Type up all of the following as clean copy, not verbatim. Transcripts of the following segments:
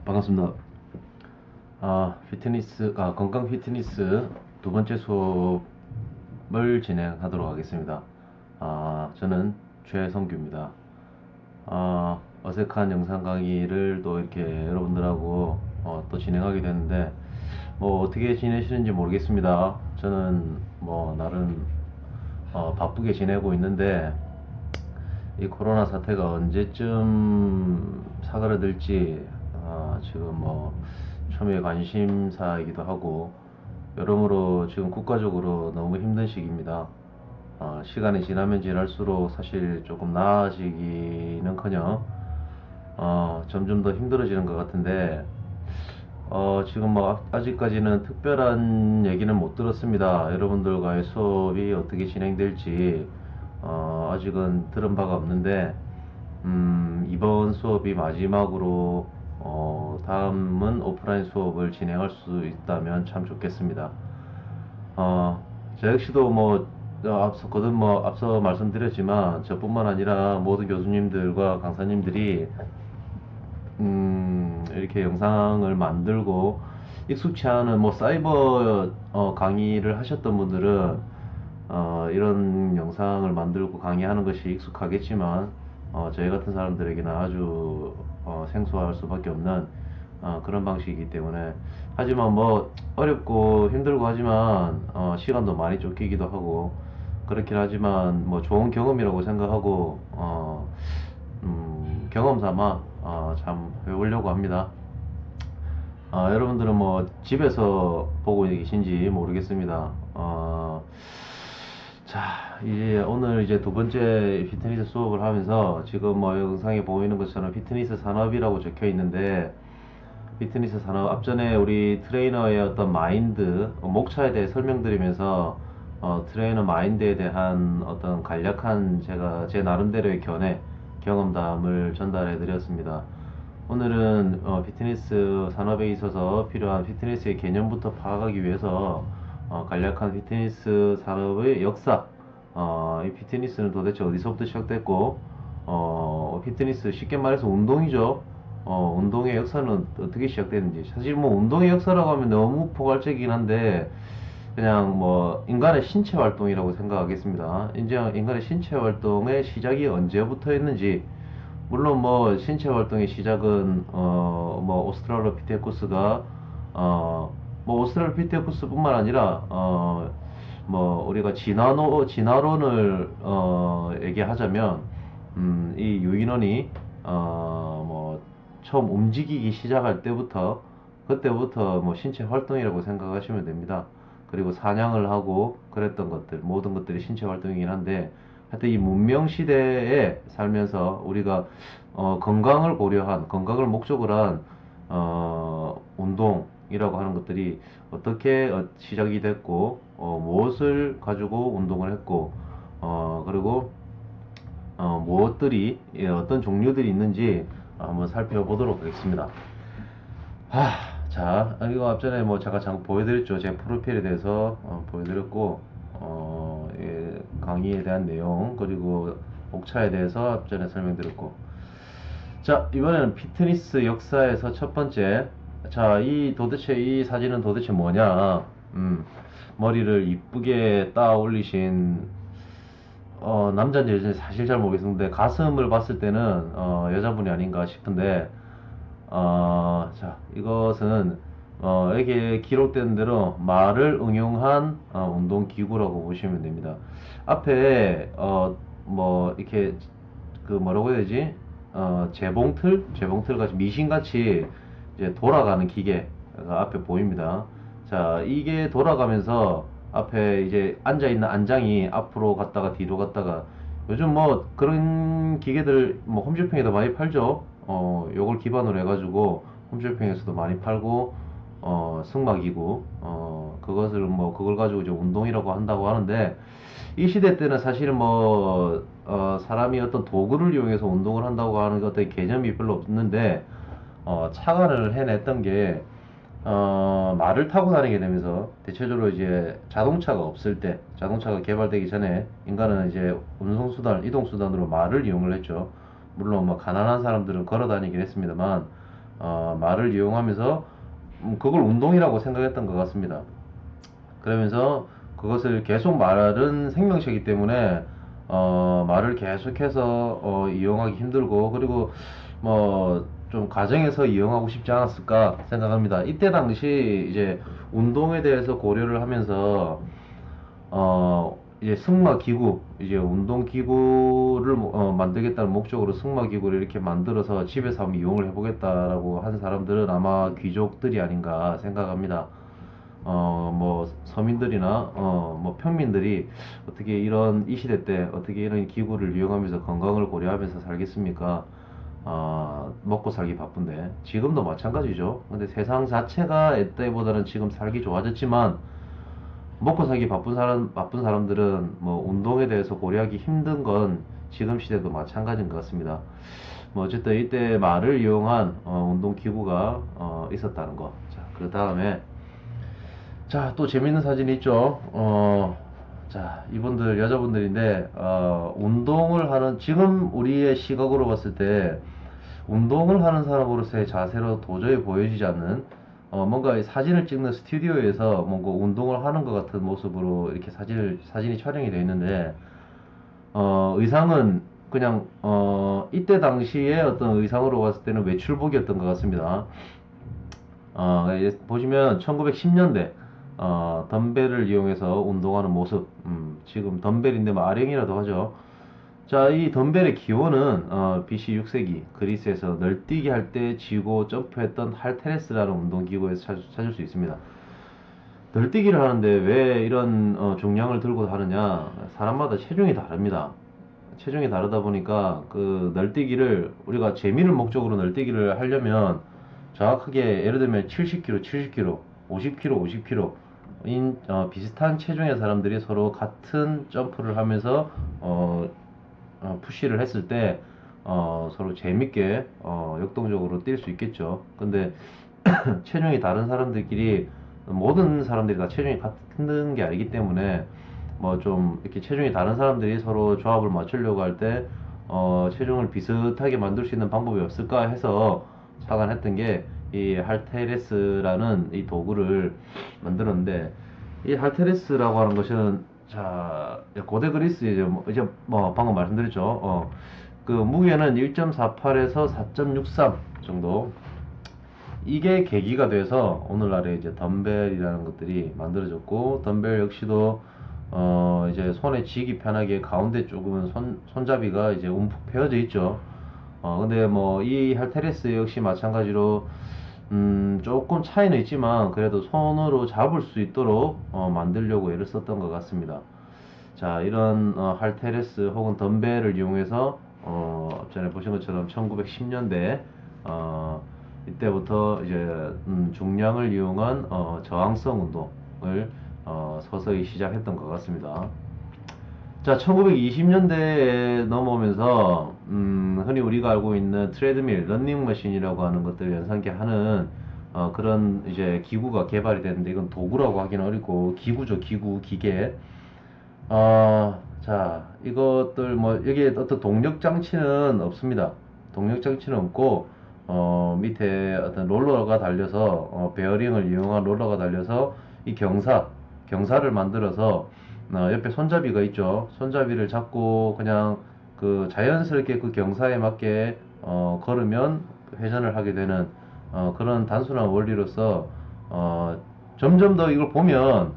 반갑습니다. 건강 피트니스 두 번째 수업을 진행하도록 하겠습니다. 저는 최성규입니다. 어색한 영상 강의를 또 이렇게 여러분들하고 또 진행하게 됐는데, 뭐 어떻게 지내시는지 모르겠습니다. 저는 뭐 나름 바쁘게 지내고 있는데, 이 코로나 사태가 언제쯤 사그라들지 지금 뭐 초미의 관심사이기도 하고, 여러모로 지금 국가적으로 너무 힘든 시기입니다. 시간이 지나면 지날수록 사실 조금 나아지기는커녕 점점 더 힘들어지는 것 같은데, 지금 뭐 아직까지는 특별한 얘기는 못 들었습니다. 여러분들과의 수업이 어떻게 진행될지 아직은 들은 바가 없는데, 이번 수업이 마지막으로 다음은 오프라인 수업을 진행할 수 있다면 참 좋겠습니다. 저 역시도 뭐 앞서 말씀드렸지만, 저뿐만 아니라 모든 교수님들과 강사님들이 이렇게 영상을 만들고 익숙치 않은 뭐 사이버 강의를 하셨던 분들은 이런 영상을 만들고 강의하는 것이 익숙하겠지만, 저희 같은 사람들에게는 아주 생소할 수밖에 없는 그런 방식이기 때문에, 하지만 뭐 어렵고 힘들고 하지만 시간도 많이 쫓기기도 하고 그렇긴 하지만, 뭐 좋은 경험이라고 생각하고 경험 삼아 참 해보려고 합니다. 여러분들은 뭐 집에서 보고 계신지 모르겠습니다. 자, 이제 오늘 이제 두 번째 피트니스 수업을 하면서, 지금 뭐 영상에 보이는 것처럼 피트니스 산업이라고 적혀 있는데, 피트니스 산업, 앞전에 우리 트레이너의 어떤 마인드, 목차에 대해 설명드리면서 트레이너 마인드에 대한 어떤 간략한 제가 제 나름대로의 경험담을 전달해 드렸습니다. 오늘은 피트니스 산업에 있어서 필요한 피트니스의 개념부터 파악하기 위해서 간략한 피트니스 산업의 역사, 이 피트니스는 도대체 어디서부터 시작됐고, 피트니스 쉽게 말해서 운동이죠. 운동의 역사는 어떻게 시작됐는지. 사실 뭐 운동의 역사라고 하면 너무 포괄적이긴 한데, 그냥 뭐 인간의 신체 활동이라고 생각하겠습니다. 이제 인간의 신체 활동의 시작이 언제부터 했는지, 물론 뭐 신체 활동의 시작은 뭐 오스트랄로피테쿠스가 뭐 오스트랄로피테쿠스뿐만 아니라 뭐 우리가 진화론을 얘기하자면, 이 유인원이 뭐 처음 움직이기 시작할 때부터, 그때부터 뭐 신체 활동이라고 생각하시면 됩니다. 그리고 사냥을 하고 그랬던 것들, 모든 것들이 신체 활동이긴 한데, 하여튼 이 문명 시대에 살면서 우리가 건강을 고려한, 건강을 목적으로 한 운동이라고 하는 것들이 어떻게 시작이 됐고, 무엇을 가지고 운동을 했고, 그리고 무엇들이, 어떤 종류들이 있는지 한번 살펴보도록 하겠습니다. 자, 이거 앞전에 뭐 제가 잠깐 보여드렸죠. 제 프로필에 대해서 보여드렸고, 강의에 대한 내용, 그리고 목차에 대해서 앞전에 설명드렸고. 자, 이번에는 피트니스 역사에서 첫 번째. 자, 도대체 이 사진은 도대체 뭐냐? 머리를 이쁘게 따 올리신 남자인지 여자인지 사실 잘 모르겠는데, 가슴을 봤을 때는 여자분이 아닌가 싶은데, 자, 이것은 여기에 기록된 대로 말을 응용한 운동기구라고 보시면 됩니다. 앞에 뭐 이렇게 그 뭐라고 해야 되지? 재봉틀 같이 미신같이 이제 돌아가는 기계가 앞에 보입니다. 자, 이게 돌아가면서 앞에 이제 앉아 있는 안장이 앞으로 갔다가 뒤로 갔다가, 요즘 뭐 그런 기계들 뭐 홈쇼핑에도 많이 팔죠. 요걸 기반으로 해가지고 홈쇼핑에서도 많이 팔고, 승마기구, 그걸 가지고 이제 운동이라고 한다고 하는데, 이 시대 때는 사실은 뭐 사람이 어떤 도구를 이용해서 운동을 한다고 하는 어떤 개념이 별로 없는데, 착안을 해냈던 게, 말을 타고 다니게 되면서, 대체적으로 이제 자동차가 없을 때, 자동차가 개발되기 전에 인간은 이제 이동수단으로 말을 이용을 했죠. 물론 뭐 가난한 사람들은 걸어 다니긴 했습니다만, 말을 이용하면서 그걸 운동이라고 생각했던 것 같습니다. 그러면서 그것을 계속 말은 생명체이기 때문에 말을 계속해서 이용하기 힘들고, 그리고 뭐 좀 가정에서 이용하고 싶지 않았을까 생각합니다. 이때 당시 이제 운동에 대해서 고려를 하면서 이제 승마기구, 이제 운동기구를 만들겠다는 목적으로 승마기구를 이렇게 만들어서 집에서 한번 이용을 해보겠다라고 한 사람들은 아마 귀족들이 아닌가 생각합니다. 뭐 서민들이나 뭐 평민들이 어떻게 이런 이 시대 때 어떻게 이런 기구를 이용하면서 건강을 고려하면서 살겠습니까? 먹고 살기 바쁜데 지금도 마찬가지죠. 근데 세상 자체가 옛때보다는 지금 살기 좋아졌지만 먹고 살기 바쁜 사람들은 뭐 운동에 대해서 고려하기 힘든 건 지금 시대도 마찬가지인 것 같습니다. 뭐 어쨌든 이때 말을 이용한 운동 기구가 있었다는 거. 자, 그 다음에 자, 또 재밌는 사진이 있죠. 자, 이분들 여자분들인데 운동을 하는, 지금 우리의 시각으로 봤을 때 운동을 하는 사람으로서의 자세로 도저히 보여지지 않는, 뭔가 이 사진을 찍는 스튜디오에서 뭔가 운동을 하는 것 같은 모습으로 이렇게 사진이 촬영이 되어 있는데, 의상은 그냥, 이때 당시에 어떤 의상으로 봤을 때는 외출복이었던 것 같습니다. 보시면 1910년대, 덤벨을 이용해서 운동하는 모습, 지금 덤벨인데 뭐 아령이라도 하죠. 자, 이 덤벨의 기원은 BC 6세기 그리스에서 널뛰기 할 때 쥐고 점프했던 할테레스라는 운동기구에서 찾을 수 있습니다. 널뛰기를 하는데 왜 이런 중량을 들고 하느냐? 사람마다 체중이 다릅니다. 체중이 다르다 보니까 그 널뛰기를 우리가 재미를 목적으로 널뛰기를 하려면 정확하게 예를 들면 70kg, 70kg, 50kg, 50kg 인 비슷한 체중의 사람들이 서로 같은 점프를 하면서 푸시를 했을 때 서로 재밌게 역동적으로 뛸 수 있겠죠. 근데 체중이 다른 사람들끼리, 모든 사람들이 다 체중이 같은 게 아니기 때문에 뭐 좀 이렇게 체중이 다른 사람들이 서로 조합을 맞추려고 할 때 체중을 비슷하게 만들 수 있는 방법이 없을까 해서 착안했던 게 이 할테레스라는 이 도구를 만들었는데, 이 할테레스라고 하는 것은 자 고대 그리스 이제 뭐 방금 말씀드렸죠. 그 무게는 1.48에서 4.63 정도. 이게 계기가 돼서 오늘날에 이제 덤벨이라는 것들이 만들어졌고, 덤벨 역시도 이제 손에 쥐기 편하게 가운데 조금은 손잡이가 이제 움푹 패어져 있죠. 근데 뭐 이 할테레스 역시 마찬가지로 조금 차이는 있지만 그래도 손으로 잡을 수 있도록 만들려고 애를 썼던 것 같습니다. 자, 이런 할테레스 혹은 덤벨을 이용해서 전에 보신 것처럼 1910년대 이때부터 이제 중량을 이용한 저항성 운동을 서서히 시작했던 것 같습니다. 자, 1920년대에 넘어오면서 흔히 우리가 알고 있는 트레드밀, 런닝머신이라고 하는 것들 연상케 하는 그런 이제 기구가 개발이 됐는데, 이건 도구라고 하기는 어렵고 기구죠, 기구, 기계. 자, 이것들 뭐 여기에 어떤 동력 장치는 없습니다. 동력 장치는 없고 밑에 어떤 롤러가 달려서 베어링을 이용한 롤러가 달려서 이 경사를 만들어서 옆에 손잡이가 있죠. 손잡이를 잡고 그냥 그 자연스럽게 그 경사에 맞게 걸으면 회전을 하게 되는 그런 단순한 원리로서 점점 더 이걸 보면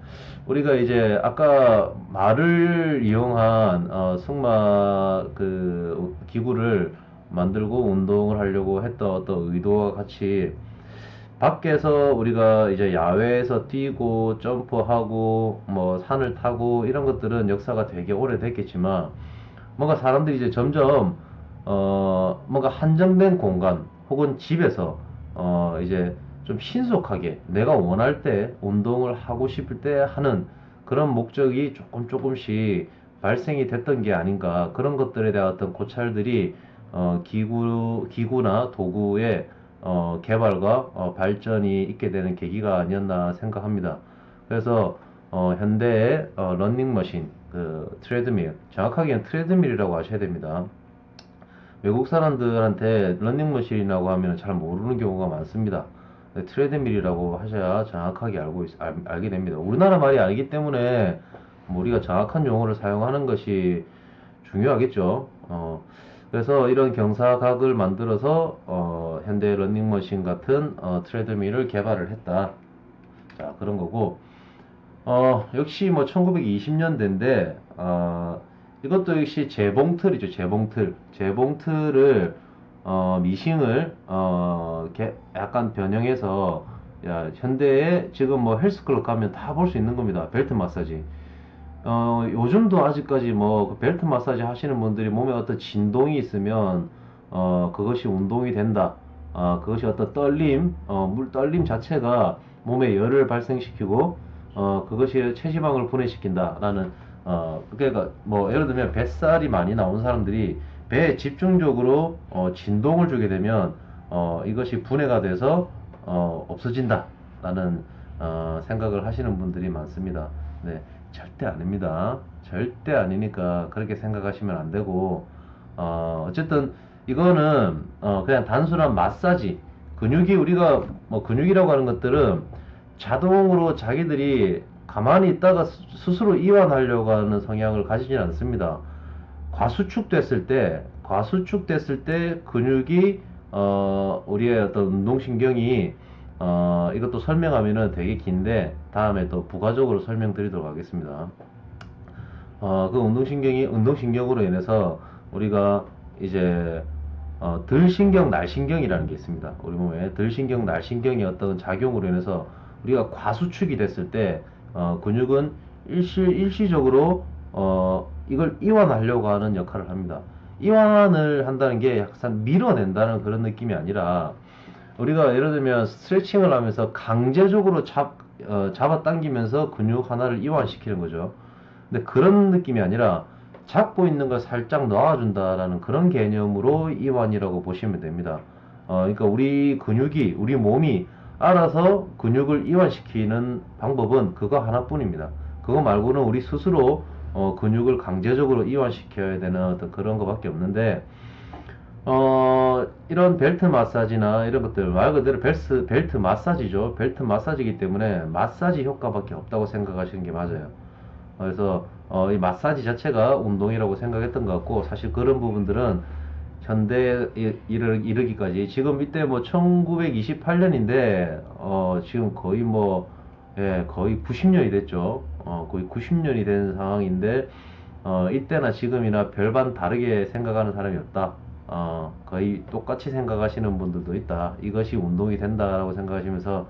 우리가 이제 아까 말을 이용한 승마 그 기구를 만들고 운동을 하려고 했던 어떤 의도와 같이 밖에서 우리가 이제 야외에서 뛰고 점프하고 뭐 산을 타고 이런 것들은 역사가 되게 오래됐겠지만, 뭔가 사람들이 이제 점점 뭔가 한정된 공간 혹은 집에서 이제 좀 신속하게 내가 원할 때 운동을 하고 싶을 때 하는 그런 목적이 조금씩 발생이 됐던 게 아닌가, 그런 것들에 대한 어떤 고찰들이 기구나 도구의 개발과 발전이 있게 되는 계기가 아니었나 생각합니다. 그래서 현대의 러닝머신, 그 트레드밀, 정확하게는 트레드밀이라고 하셔야 됩니다. 외국 사람들한테 런닝머신이라고 하면 잘 모르는 경우가 많습니다. 트레드밀이라고 하셔야 정확하게 알게 됩니다. 우리나라 말이 아니기 때문에 뭐 우리가 정확한 용어를 사용하는 것이 중요하겠죠. 그래서 이런 경사각을 만들어서 현대 런닝머신 같은 트레드밀을 개발을 했다. 자, 그런 거고, 역시 뭐 1920년대인데, 이것도 역시 재봉틀이죠, 재봉틀. 재봉틀을, 미싱을, 약간 변형해서, 야, 현대에 지금 뭐 헬스클럽 가면 다 볼 수 있는 겁니다. 벨트 마사지. 요즘도 아직까지 뭐그 벨트 마사지 하시는 분들이 몸에 어떤 진동이 있으면, 그것이 운동이 된다. 그것이 어떤 떨림, 물 떨림 자체가 몸에 열을 발생시키고, 그것이 체지방을 분해시킨다라는, 그러니까 뭐 예를 들면 뱃살이 많이 나온 사람들이 배에 집중적으로 진동을 주게 되면, 이것이 분해가 돼서, 없어진다라는, 생각을 하시는 분들이 많습니다. 네. 절대 아닙니다. 절대 아니니까 그렇게 생각하시면 안 되고, 어쨌든 이거는 그냥 단순한 마사지, 근육이 우리가 뭐 근육이라고 하는 것들은 자동으로 자기들이 가만히 있다가 스스로 이완하려고 하는 성향을 가지지 않습니다. 과수축됐을 때 근육이 우리의 어떤 운동신경이 이것도 설명하면은 되게 긴데 다음에 또 부가적으로 설명드리도록 하겠습니다. 그 운동신경으로 인해서 우리가 이제 들신경, 날신경이라는 게 있습니다. 우리 몸에 들신경, 날신경의 어떤 작용으로 인해서 우리가 과수축이 됐을 때 근육은 일시적으로 이걸 이완하려고 하는 역할을 합니다. 이완을 한다는 게 약간 밀어낸다는 그런 느낌이 아니라 우리가 예를 들면 스트레칭을 하면서 강제적으로 잡아당기면서 근육 하나를 이완시키는 거죠. 근데 그런 느낌이 아니라 잡고 있는 걸 살짝 놓아준다라는 그런 개념으로 이완이라고 보시면 됩니다. 그러니까 우리 몸이 알아서 근육을 이완시키는 방법은 그거 하나뿐입니다. 그거 말고는 우리 스스로 근육을 강제적으로 이완시켜야 되는 어떤 그런 거밖에 없는데, 이런 벨트 마사지나 이런 것들 말 그대로 벨트 마사지죠. 벨트 마사지이기 때문에 마사지 효과밖에 없다고 생각하시는 게 맞아요. 그래서 이 마사지 자체가 운동이라고 생각했던 것 같고, 사실 그런 부분들은 현대에 이르기까지 지금 이때 뭐 1928년인데 지금 거의 뭐 거의 90년이 됐죠. 거의 90년이 된 상황인데 이때나 지금이나 별반 다르게 생각하는 사람이 없다. 거의 똑같이 생각하시는 분들도 있다. 이것이 운동이 된다라고 생각하시면서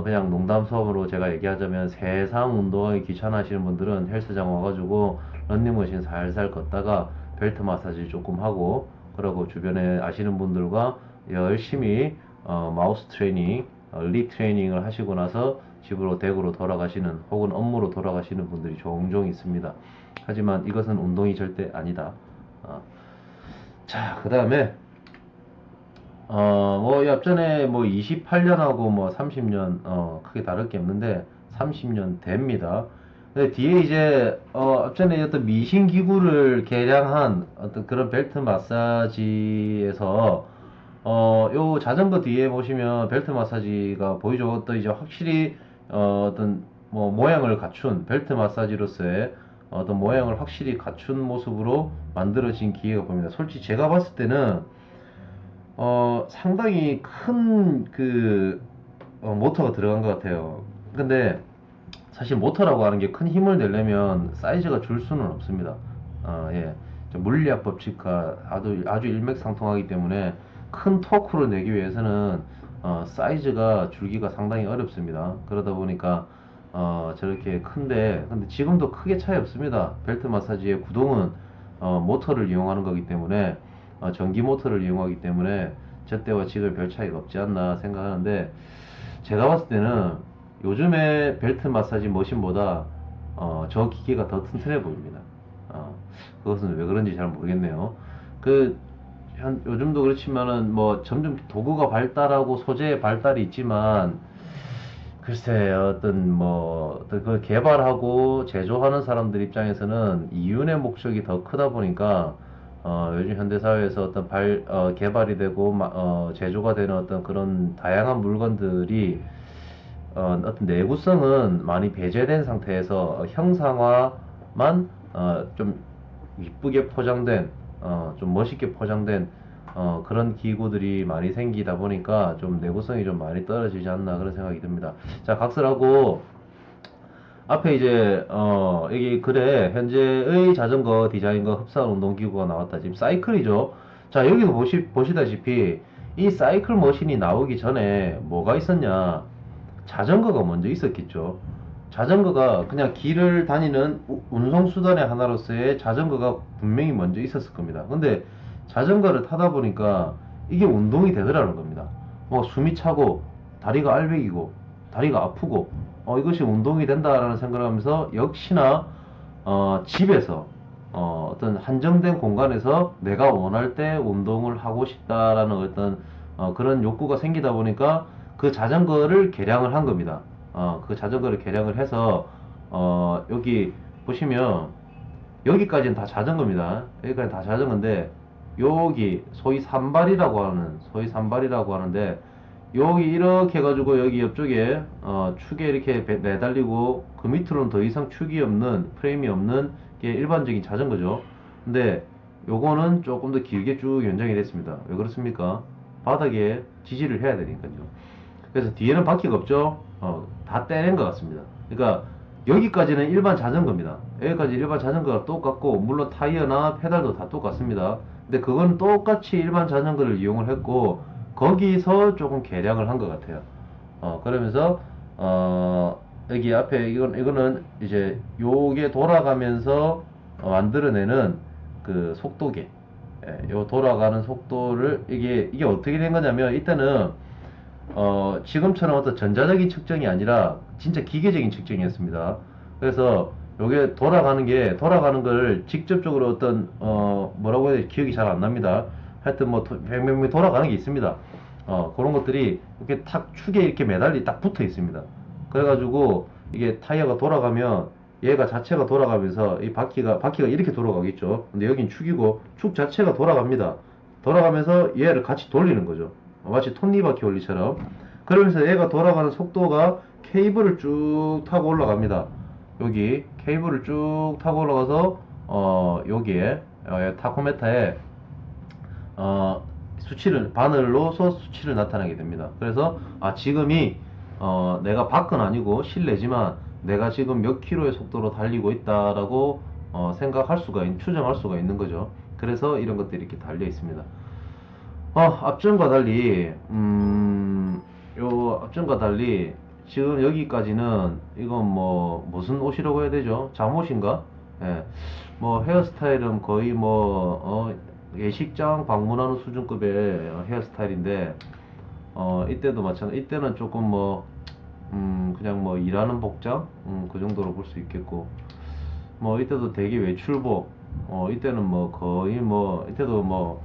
그냥 농담 수업으로 제가 얘기하자면 세상 운동하기 귀찮아하시는 분들은 헬스장 와가지고 런닝머신 살살 걷다가 벨트 마사지 조금 하고 그러고 주변에 아시는 분들과 열심히 마우스 트레이닝, 립 트레이닝을 하시고 나서 집으로 댁으로 돌아가시는 혹은 업무로 돌아가시는 분들이 종종 있습니다. 하지만 이것은 운동이 절대 아니다. 자, 그 다음에 뭐, 앞전에 뭐 28년하고 뭐 30년, 크게 다를 게 없는데 30년 됩니다. 근데 뒤에 이제, 앞전에 어떤 미신 기구를 개량한 어떤 그런 벨트 마사지에서, 요 자전거 뒤에 보시면 벨트 마사지가 보이죠? 또 이제 확실히, 어떤 뭐 모양을 갖춘 벨트 마사지로서의 어떤 모양을 확실히 갖춘 모습으로 만들어진 기계가 보입니다. 솔직히 제가 봤을 때는 상당히 큰 모터가 들어간 것 같아요. 근데 사실 모터라고 하는 게 큰 힘을 내려면 사이즈가 줄 수는 없습니다. 예. 물리학 법칙과 아주 일맥상통하기 때문에 큰 토크를 내기 위해서는 사이즈가 줄기가 상당히 어렵습니다. 그러다 보니까 저렇게 근데 지금도 크게 차이 없습니다. 벨트 마사지의 구동은 모터를 이용하는 거기 때문에 전기 모터를 이용하기 때문에 저 때와 지금 별 차이가 없지 않나 생각하는데, 제가 봤을 때는 요즘의 벨트 마사지 머신보다 저 기계가 더 튼튼해 보입니다. 그것은 왜 그런지 잘 모르겠네요. 요즘도 그렇지만은 뭐 점점 도구가 발달하고 소재의 발달이 있지만, 글쎄 어떤 뭐 그걸 개발하고 제조하는 사람들 입장에서는 이윤의 목적이 더 크다 보니까 요즘 현대사회에서 어떤 개발이 되고, 제조가 되는 어떤 그런 다양한 물건들이, 어떤 내구성은 많이 배제된 상태에서 형상화만, 좀 이쁘게 포장된, 좀 멋있게 포장된, 그런 기구들이 많이 생기다 보니까 좀 내구성이 좀 많이 떨어지지 않나 그런 생각이 듭니다. 자, 각설하고, 앞에 이제 여기 글에 현재의 자전거 디자인과 흡사한 운동기구가 나왔다. 지금 사이클이죠. 자, 여기도 보시다시피 이 사이클 머신이 나오기 전에 뭐가 있었냐? 자전거가 먼저 있었겠죠. 자전거가 그냥 길을 다니는 운송수단의 하나로서의 자전거가 분명히 먼저 있었을 겁니다. 근데 자전거를 타다 보니까 이게 운동이 되더라는 겁니다. 뭐 숨이 차고 다리가 알배기고 다리가 아프고 이것이 운동이 된다라는 생각을 하면서 역시나 집에서 어떤 한정된 공간에서 내가 원할 때 운동을 하고 싶다라는 어떤 그런 욕구가 생기다 보니까 그 자전거를 개량을 한 겁니다. 그 자전거를 개량을 해서 여기 보시면 여기까지는 다 자전거입니다. 여기까지 다 자전거인데 여기 소위 산발이라고 하는데 여기 이렇게 해가지고 여기 옆쪽에 축에 이렇게 매달리고 그 밑으로는 더 이상 축이 없는 프레임이 없는 게 일반적인 자전거죠. 근데 요거는 조금 더 길게 쭉 연장이 됐습니다. 왜 그렇습니까? 바닥에 지지를 해야 되니까요. 그래서 뒤에는 바퀴가 없죠. 다 떼낸 것 같습니다. 그러니까 여기까지는 일반 자전거입니다. 여기까지 일반 자전거가 똑같고 물론 타이어나 페달도 다 똑같습니다. 근데 그건 똑같이 일반 자전거를 이용을 했고 거기서 조금 개량을 한 것 같아요. 그러면서 여기 앞에 이거는 이제 요게 돌아가면서 만들어내는 그 속도계. 요 돌아가는 속도를 이게 어떻게 된 거냐면 이때는 지금처럼 어떤 전자적인 측정이 아니라 진짜 기계적인 측정이었습니다. 그래서 요게 돌아가는 걸 직접적으로 어떤 뭐라고 해야 될지 기억이 잘 안 납니다. 하여튼 뭐 뱅뱅뱅 돌아가는 게 있습니다. 그런 것들이 이렇게 탁 축에 이렇게 매달리 딱 붙어 있습니다. 그래가지고 이게 타이어가 돌아가면 얘가 자체가 돌아가면서 이 바퀴가 이렇게 돌아가겠죠. 근데 여긴 축이고 축 자체가 돌아갑니다. 돌아가면서 얘를 같이 돌리는 거죠. 마치 톱니바퀴 원리처럼. 그러면서 얘가 돌아가는 속도가 케이블을 쭉 타고 올라갑니다. 여기 케이블을 쭉 타고 올라가서 여기에 타코메타에 바늘로서 수치를 나타내게 됩니다. 그래서 지금이 내가 밖은 아니고 실내지만 내가 지금 몇 킬로의 속도로 달리고 있다라고 추정할 수가 있는 거죠. 그래서 이런 것들이 이렇게 달려 있습니다. 앞전과 달리, 앞전과 달리, 지금 여기까지는, 이건 무슨 옷이라고 해야 되죠? 잠옷인가? 예. 헤어스타일은 거의 예식장 방문하는 수준급의 헤어스타일인데, 이때도 마찬가지, 이때는 조금 그냥 일하는 복장? 그 정도로 볼 수 있겠고, 이때도 대기 외출복, 이때는 거의 이때도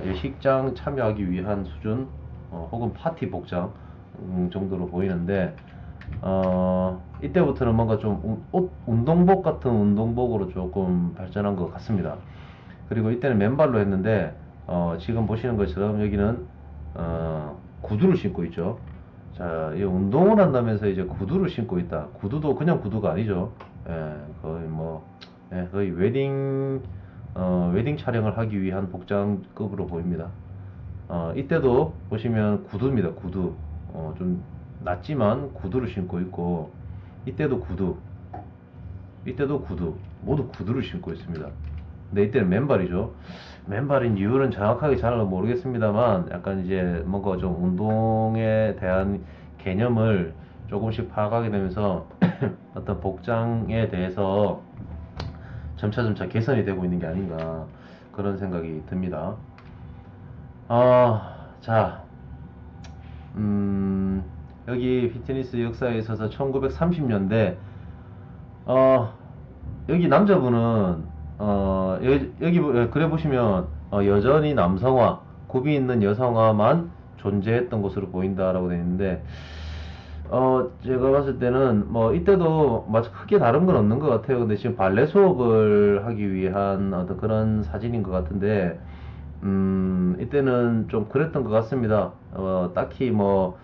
예식장 참여하기 위한 수준, 혹은 파티 복장, 정도로 보이는데, 이때부터는 뭔가 좀 운동복 같은 운동복으로 조금 발전한 것 같습니다. 그리고 이때는 맨발로 했는데, 지금 보시는 것처럼 여기는, 구두를 신고 있죠. 자, 이 운동을 한다면서 이제 구두를 신고 있다. 구두도 그냥 구두가 아니죠. 예, 거의 웨딩 촬영을 하기 위한 복장급으로 보입니다. 이때도 보시면 구두입니다. 구두. 좀 낮지만 구두를 신고 있고, 이때도 구두, 모두 구두를 신고 있습니다. 근데 이때는 맨발이죠. 맨발인 이유는 정확하게 잘 모르겠습니다만, 약간 이제 뭔가 좀 운동에 대한 개념을 조금씩 파악하게 되면서 어떤 복장에 대해서 점차 개선이 되고 있는 게 아닌가 그런 생각이 듭니다. 자, 여기 피트니스 역사에 있어서 1930년대 여기 남자분은 여기 그래 보시면 여전히 남성화, 굽이 있는 여성화만 존재했던 것으로 보인다라고 되어 있는데 제가 봤을 때는 뭐 이때도 마치 크게 다른 건 없는 것 같아요. 근데 지금 발레 수업을 하기 위한 어떤 그런 사진인 것 같은데, 이때는 좀 그랬던 것 같습니다. 딱히 뭐,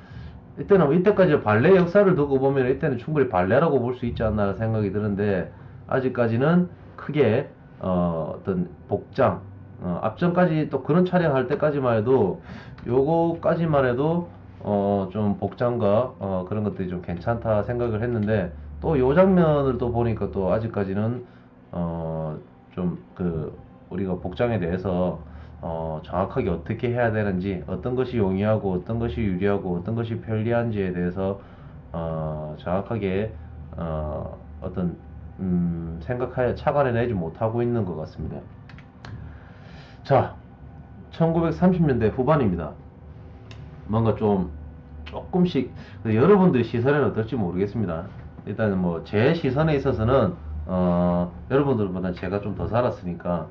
이때는 이때까지 발레 역사를 두고 보면 이때는 충분히 발레라고 볼 수 있지 않나 생각이 드는데, 아직까지는 크게 어떤 복장, 앞전까지 또 그런 촬영할 때까지만 해도 요거까지만 해도 좀 복장과 그런 것들이 좀 괜찮다 생각을 했는데, 또 요 장면을 또 보니까 또 아직까지는 좀 그 우리가 복장에 대해서 정확하게 어떻게 해야 되는지, 어떤 것이 용이하고 어떤 것이 유리하고 어떤 것이 편리한지에 대해서 정확하게 어떤 생각하여 착안해내지 못하고 있는 것 같습니다. 자, 1930년대 후반입니다. 뭔가 좀 조금씩 여러분들 시선에는 어떨지 모르겠습니다. 일단은 뭐 제 시선에 있어서는 여러분들보다 제가 좀 더 살았으니까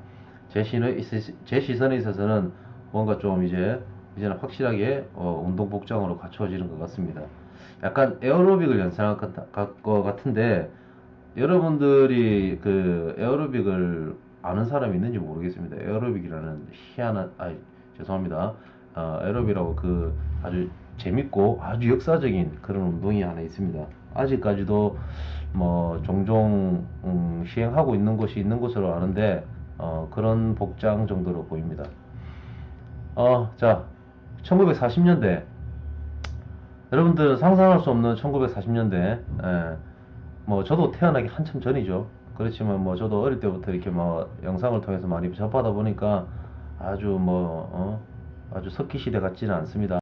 제 시선에 있어서는 뭔가 좀 이제는 확실하게 운동 복장으로 갖추어지는 것 같습니다. 약간 에어로빅을 연상할 것 같은데, 여러분들이 그 에어로빅을 아는 사람이 있는지 모르겠습니다. 에어로빅이라는 희한한, 죄송합니다. 에어로빅이라고 그 아주 재밌고 아주 역사적인 그런 운동이 하나 있습니다. 아직까지도 뭐 종종 시행하고 있는 곳이 있는 것으로 아는데, 그런 복장 정도로 보입니다. 자, 1940년대. 여러분들은 상상할 수 없는 1940년대. 뭐 저도 태어나기 한참 전이죠. 그렇지만 뭐 저도 어릴 때부터 이렇게 뭐 영상을 통해서 많이 접하다 보니까 아주 뭐 아주 석기 시대 같지는 않습니다.